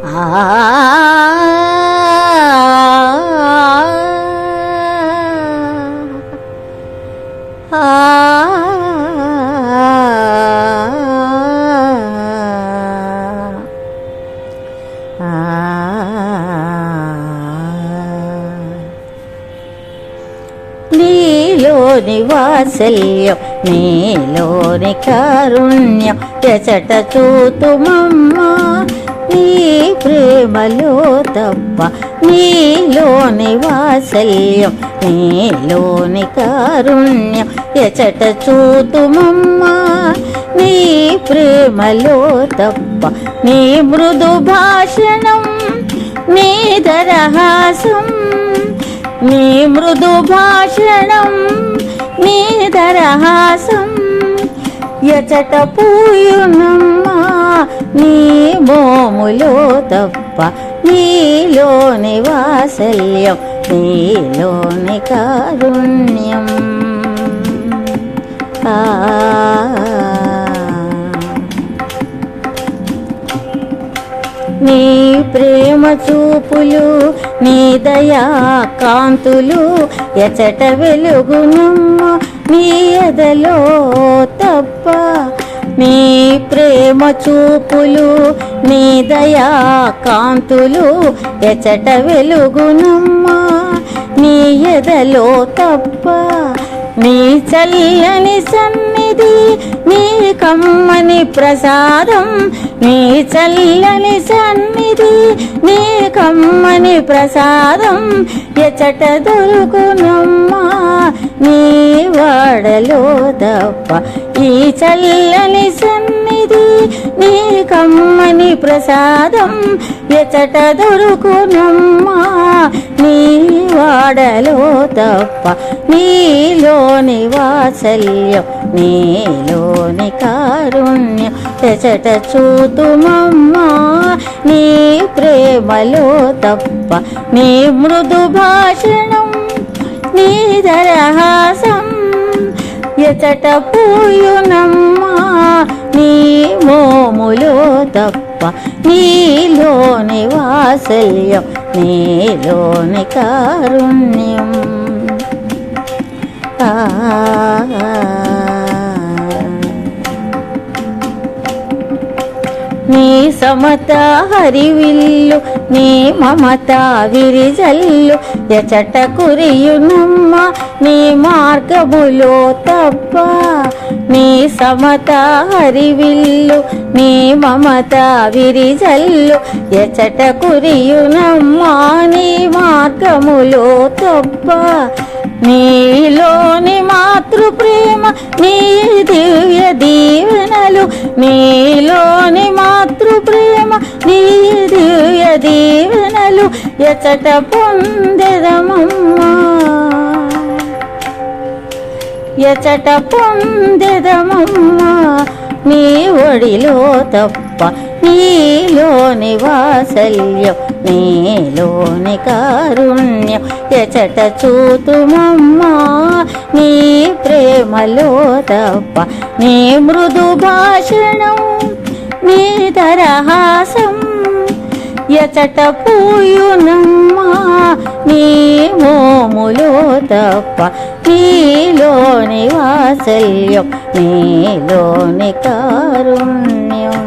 ఆ నీలోని వాత్సల్యం నీలోని కారుణ్యం ఎచట చూతుమమ్మా నీ ప్రేమలో తప్ప నీలోని వాత్సల్యం నీలోని కారుణ్యం ఎచట చూతుమమ్మా నీ ప్రేమలో తప్ప నీ మృదు భాషణం నీ దరహాసం నీ మృదు భాషణం నీ దరహాసం ఎచట పూయునమ్మా నీ మోములో తప్ప నీలోని వాత్సల్యం నీలోని కారుణ్యం నీ ప్రేమ చూపులు నీ దయా కాంతులు ఎచట వెలుగునమ్మ నీ ఎదలో తప్ప నీ ప్రేమ చూపులు నీ దయా కాంతులు ఎచట వెలుగునమ్మ నీ ఎదలో తప్ప నీ చల్లని సన్నిధి నీ కమ్మని ప్రసాదం నీ చల్లని సన్నిధి నీ కమ్మని ప్రసాదం ఎచట దొరుకునమ్మా నీ వాడలో తప్ప ఈ చల్లని సన్నిధి నీ కమ్మని ప్రసాదం ఎచట దొరుకునమ్మా నీ వాడలో తప్ప నీలోని వాత్సల్యం నీలోని కారుణ్యం ఎచట చూతుమమ్మా నీ ప్రేమలో తప్ప నీ మృదు భాషణం నీ దరహాసం ఎచట పూయునమ్మా నీ మోములో తప్ప నీలోని వాత్సల్యం నీలోని కారుణ్యం నీ సమత హరివిల్లు నీ మమత విరిజల్లు ఎచట కురియునమ్మ నీ మార్గములో తప్ప నీ సమత హరివిల్లు నీ మమత విరిజల్లు ఎచట కురియునమ్మ నీ మార్గములో తప్ప నీలోని మాతృప్రేమ నీ దివ్య దీవెనలు నీలోని మాతృప్రేమ నీ దివ్య దీవెనలు ఎచట పొందెదమమ్మా ఎచట పొందెదమమ్మా నీ ఒడిలో తప్ప నీలోని వాత్సల్యం నీలోని కారుణ్యం ఎచట చూతుమమ్మా నీ ప్రేమలో తప్ప నీ మృదు భాషణం నీ దరహాసం ఎచట పూయునమ్మా నీ మోములో తప్ప నీలోని వాత్సల్యం నీలోని కారుణ్యం